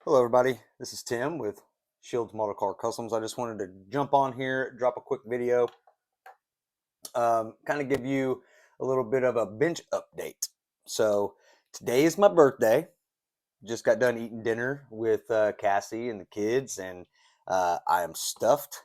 Hello, everybody. This is Tim with Shields Model Car Customs. I just wanted to jump on here, drop a quick video, kind of give you a little bit of a bench update. So today is my birthday. Just got done eating dinner with Cassie and the kids, and I am stuffed.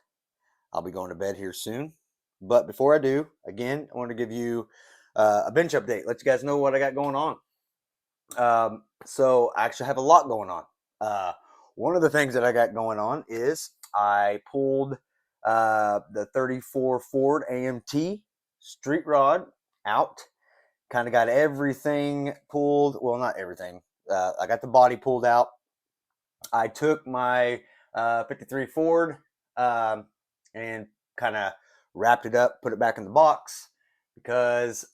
I'll be going to bed here soon. But before I do, again, I want to give you a bench update. Let you guys know what I got going on. So I actually have a lot going on. Uh, One of the things that I got going on is I pulled the 34 Ford AMT street rod out. Kind of got everything pulled. Well, not everything. I got the body pulled out. I took my 53 Ford and kind of wrapped it up, put it back in the box because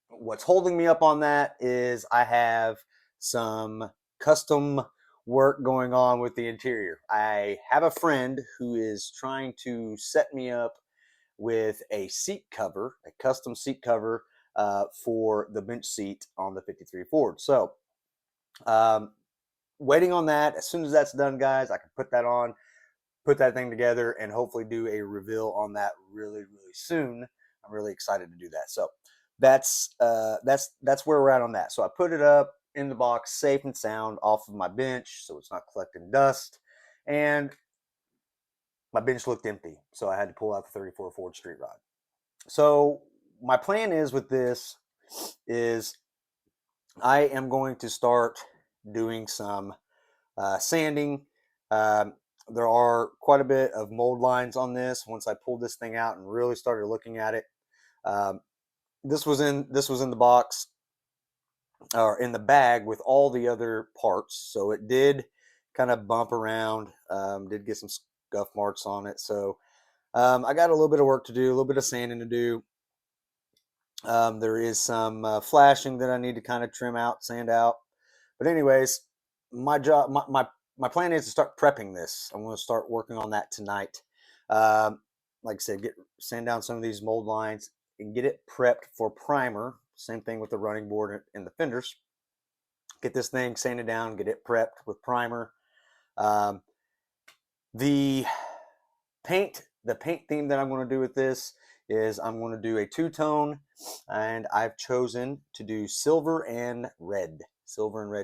what's holding me up on that is I have some custom work going on with the interior. I have a friend who is trying to set me up with a seat cover, a custom seat cover for the bench seat on the 53 Ford. So, um, waiting on that. As soon as that's done, guys, I can put that on, put that thing together, and hopefully do a reveal on that really, really soon. I'm really excited to do that. So that's where we're at on that. So I put it up in the box, safe and sound, off of my bench, so it's not collecting dust. And my bench looked empty, so I had to pull out the 34 Ford Street Rod. So my plan is with this is I am going to start doing some sanding. Um, there are quite a bit of mold lines on this. Once I pulled this thing out and really started looking at it, um, this was in the box or in the bag with all the other parts. So it did kind of bump around. Did get some scuff marks on it. So I got a little bit of work to do, a little bit of sanding to do. There is some flashing that I need to kind of trim out, sand out. But anyways, my job, my plan is to start prepping this. I'm going to start working on that tonight. Like I said, sand down some of these mold lines and get it prepped for primer. Same thing with the running board and the fenders. Get this thing sanded down, get it prepped with primer. Um, the the paint theme that I'm going to do with this is I'm going to do a two-tone, and I've chosen to do silver and red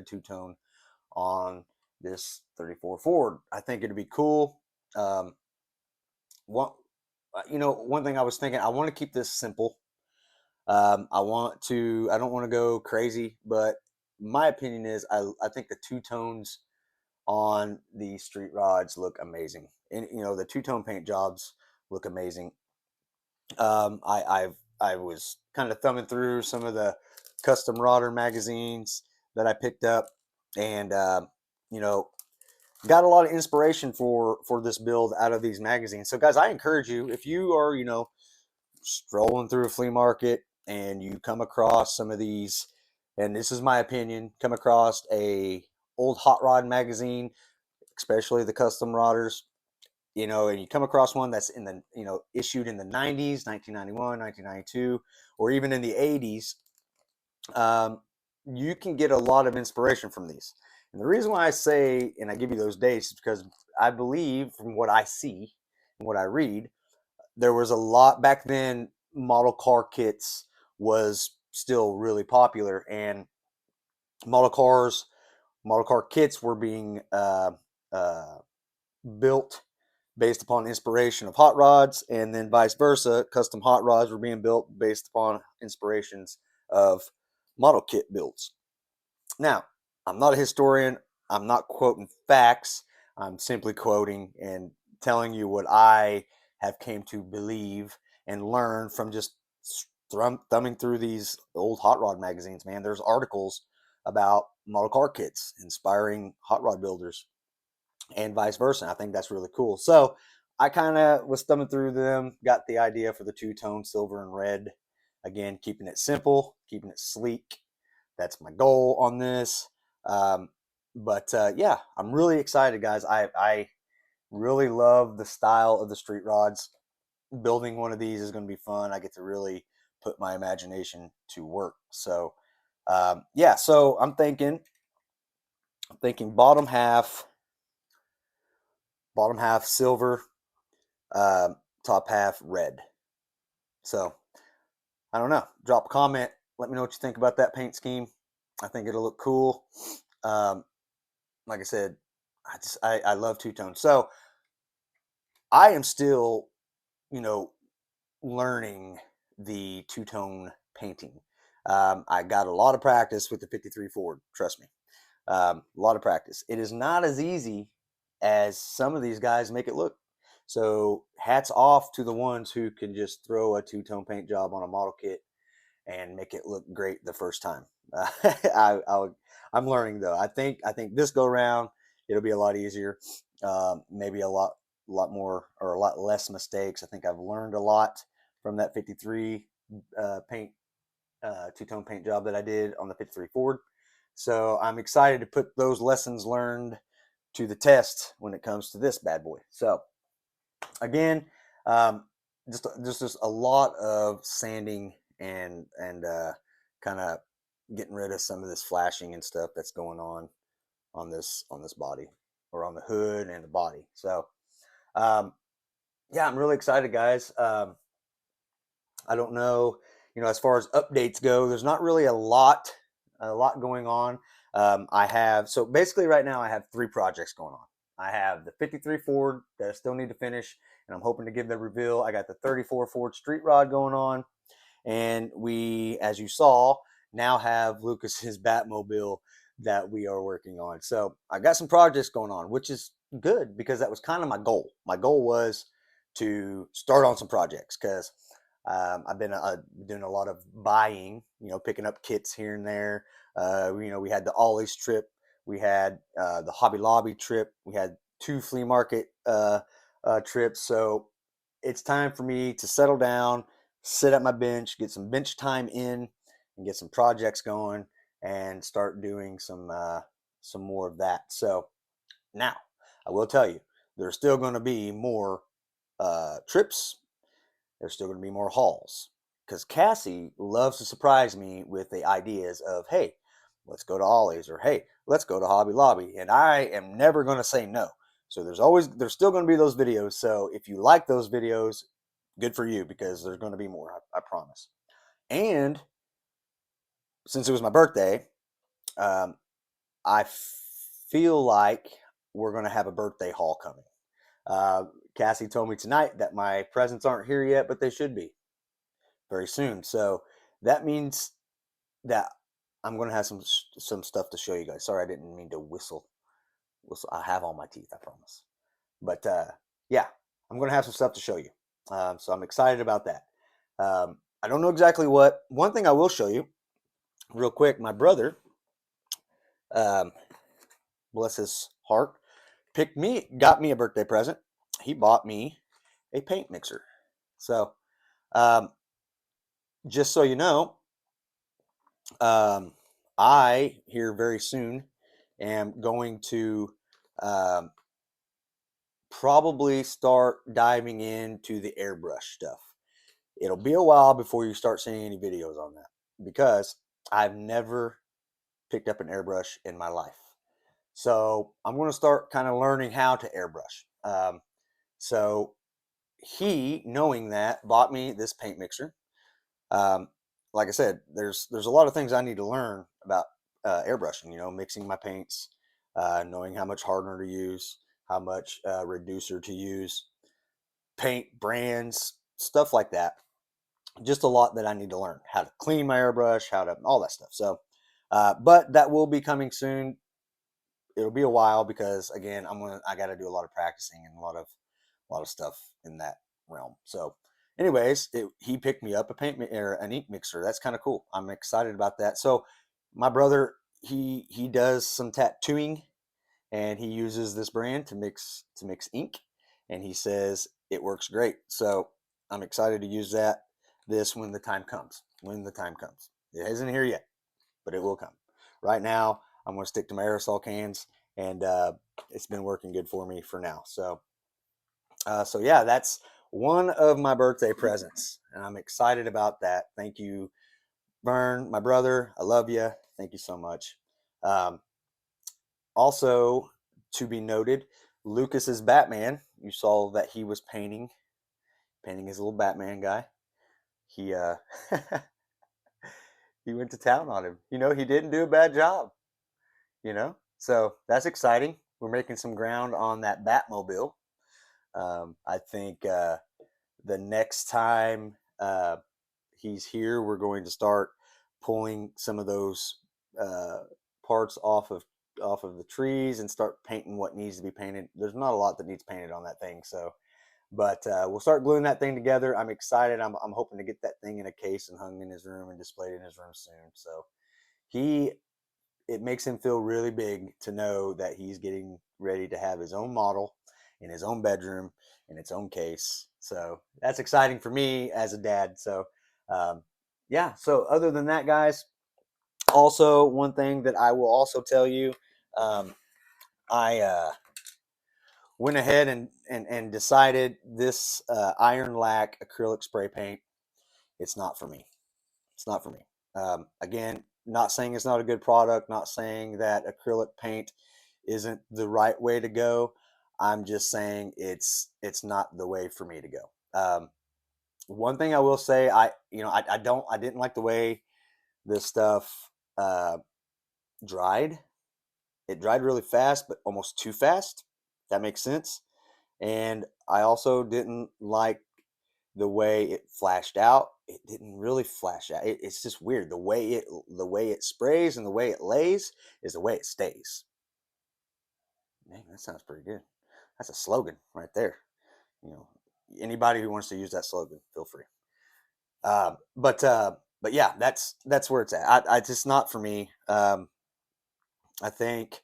two-tone on this 34 Ford. I think it'd be cool. One, one thing I was thinking, I want to keep this simple. I don't want to go crazy, but my opinion is I think the two tones on the street rods look amazing. And the two-tone paint jobs look amazing. I was kind of thumbing through some of the custom rodder magazines that I picked up, and you know got a lot of inspiration for this build out of these magazines. So guys, I encourage you, if you are strolling through a flea market and you come across some of these, and this is my opinion, come across a old hot rod magazine, especially the custom rodders, and you come across one that's in the, issued in the 90s, 1991, 1992, or even in the 80s, you can get a lot of inspiration from these. And the reason why I say, and I give you those dates, is because I believe from what I see and what I read, there was a lot back then. Model car kits was still really popular, and model car kits were being uh, built based upon inspiration of hot rods, and then vice versa. Custom hot rods were being built based upon inspirations of model kit builds. Now, I'm not a historian. I'm not quoting facts. I'm simply quoting and telling you what I have came to believe and learn from just thumbing through these old hot rod magazines. Man, there's articles about model car kits inspiring hot rod builders and vice versa. I think that's really cool. So I kind of was thumbing through them, got the idea for the two-tone silver and red. Again, keeping it simple, keeping it sleek. That's my goal on this. But yeah, I'm really excited, guys. I really love the style of the street rods. Building one of these is going to be fun. I get to really put my imagination to work. So yeah, so I'm thinking I'm thinking bottom half silver, uh, top half red. So I don't know. Drop a comment. Let me know what you think about that paint scheme. I think it'll look cool. Um, like I said, I love two-tone. So I am still, you know, learning the two-tone painting. I got a lot of practice with the 53 Ford. Trust me, a lot of practice. It is not as easy as some of these guys make it look. So hats off to the ones who can just throw a two-tone paint job on a model kit and make it look great the first time. Uh, I'm learning though. I think this go round it'll be a lot easier. Maybe a lot more or a lot less mistakes. I think I've learned a lot from that 53 paint two-tone paint job that I did on the 53 Ford. So I'm excited to put those lessons learned to the test when it comes to this bad boy. So again, um, just a lot of sanding and kind of getting rid of some of this flashing and stuff that's going on this body or on the hood and the body. So um, yeah, I'm really excited, guys. I don't know, as far as updates go, there's not really a lot going on. I have so basically right now I have three projects going on. I have the 53 Ford that I still need to finish, and I'm hoping to give the reveal. I got the 34 Ford street rod going on, and we, as you saw, now have Lucas's Batmobile that we are working on. So I got some projects going on, which is good because that was kind of my goal. My goal was to start on some projects because I've been doing a lot of buying, picking up kits here and there. We had the Ollie's trip, we had the Hobby Lobby trip, we had two flea market trips. So it's time for me to settle down, sit at my bench, get some bench time in, and get some projects going, and start doing some more of that. So now, I will tell you, there's still going to be more trips. There's still going to be more hauls because Cassie loves to surprise me with the ideas of, hey, let's go to Ollie's, or hey, let's go to Hobby Lobby, and I am never going to say no. So there's still going to be those videos. So if you like those videos, good for you because there's going to be more. I promise. And since it was my birthday, um, I feel like we're going to have a birthday haul coming. Uh, Cassie told me tonight that my presents aren't here yet, but they should be very soon. So that means that I'm going to have some stuff to show you guys. Sorry, I didn't mean to whistle. I have all my teeth, I promise. But yeah, I'm going to have some stuff to show you. So I'm excited about that. I don't know exactly what. One thing I will show you real quick. My brother, um, bless his heart, got me a birthday present. He bought me a paint mixer. So um, just so you know, um, I here very soon am going to um, probably start diving into the airbrush stuff. It'll be a while before you start seeing any videos on that because I've never picked up an airbrush in my life. So I'm going to start kind of learning how to airbrush. So he, knowing that, bought me this paint mixer. Um, like I said, there's a lot of things I need to learn about airbrushing. Mixing my paints, knowing how much hardener to use, how much reducer to use, paint brands, stuff like that. Just a lot that I need to learn. How to clean my airbrush, how to all that stuff. So, but that will be coming soon. It'll be a while because again, I got to do a lot of practicing and a lot of stuff in that realm. So, anyways, he picked me up a an ink mixer. That's kind of cool. I'm excited about that. So, my brother he does some tattooing, and he uses this brand to mix ink, and he says it works great. So, I'm excited to use this when the time comes. When the time comes, it isn't here yet, but it will come. Right now, I'm going to stick to my aerosol cans, and it's been working good for me for now. So yeah, that's one of my birthday presents, and I'm excited about that. Thank you, Vern, my brother. I love you. Thank you so much. Um, Also, to be noted, Lucas's Batman. You saw that he was painting his little Batman guy. He he went to town on him. He didn't do a bad job. So that's exciting. We're making some ground on that Batmobile. I think the next time he's here, we're going to start pulling some of those uh, parts off of the trees and start painting what needs to be painted. There's not a lot that needs painted on that thing, but we'll start gluing that thing together. I'm excited. I'm hoping to get that thing in a case and hung in his room and displayed in his room soon. So he it makes him feel really big to know that he's getting ready to have his own model in his own bedroom in its own case. So that's exciting for me as a dad. So um, yeah. So other than that, guys, also one thing that I will also tell you, I went ahead and decided this iron lac acrylic spray paint. It's not for me. It's not for me. Again, not saying it's not a good product, not saying that acrylic paint isn't the right way to go. I'm just saying it's not the way for me to go. One thing I will say, I didn't like the way this stuff dried. It dried really fast, but almost too fast. If that makes sense. And I also didn't like the way it flashed out. It didn't really flash out. It's just weird. The way it sprays and the way it lays is the way it stays. Man, that sounds pretty good. That's a slogan right there. You know, Anybody who wants to use that slogan, feel free. But yeah, that's where it's at. I just not for me. I think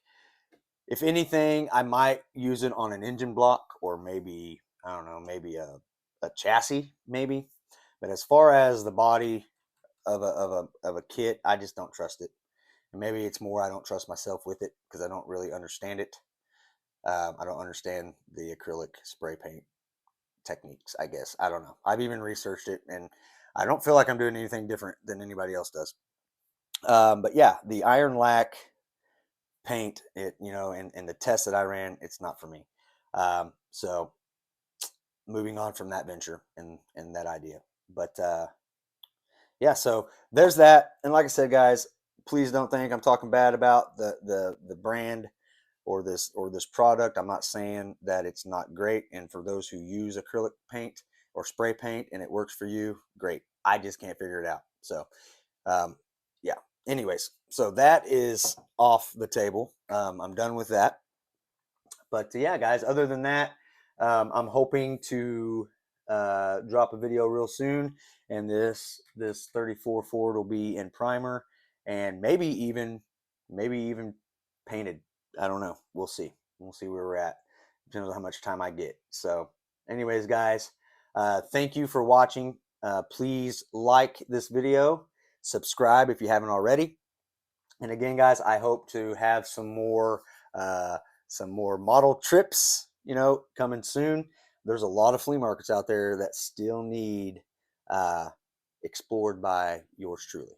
if anything, I might use it on an engine block or maybe I don't know, maybe a chassis, maybe. But as far as the body of a kit, I just don't trust it. And maybe it's more I don't trust myself with it because I don't really understand it. I don't understand the acrylic spray paint techniques, I guess. I don't know. I've even researched it and I don't feel like I'm doing anything different than anybody else does. But yeah, the iron lac paint, and the test that I ran, it's not for me. So moving on from that venture and that idea. But yeah, so there's that. And like I said, guys, please don't think I'm talking bad about the brand or this product. I'm not saying that it's not great. And for those who use acrylic paint or spray paint and it works for you, great. I just can't figure it out. So um, yeah. Anyways, so that is off the table. I'm done with that. But yeah, guys, other than that, I'm hoping to drop a video real soon, and this 34 Ford will be in primer and maybe even painted. I don't know. We'll see. We'll see where we're at. Depends on how much time I get. So, anyways, guys, thank you for watching. Please like this video, subscribe if you haven't already. And again, guys, I hope to have uh, some more model trips, coming soon. There's a lot of flea markets out there that still need uh, explored by yours truly.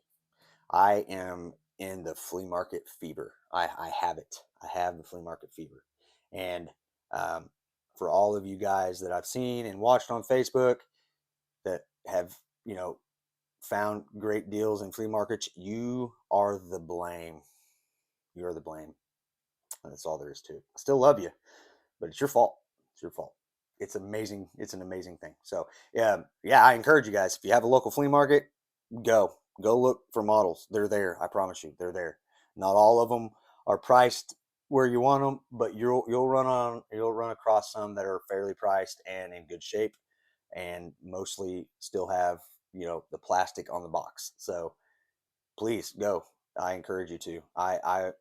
I am in the flea market fever. I have it. I have the flea market fever. And um, for all of you guys that I've seen and watched on Facebook that have, found great deals in flea markets, you are the blame. You're the blame. And that's all there is to it. I still love you, but it's your fault. It's your fault. It's amazing. It's an amazing thing. So yeah, I encourage you guys. If you have a local flea market, go look for models. They're there. I promise you, they're there. Not all of them are priced where you want them, but you'll run across some that are fairly priced and in good shape, and mostly still have the plastic on the box. So please go. I encourage you to. I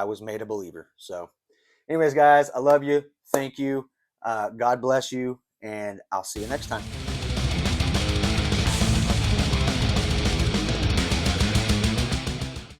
was made a believer. So, anyways, guys, I love you. Thank you. God bless you, and I'll see you next time.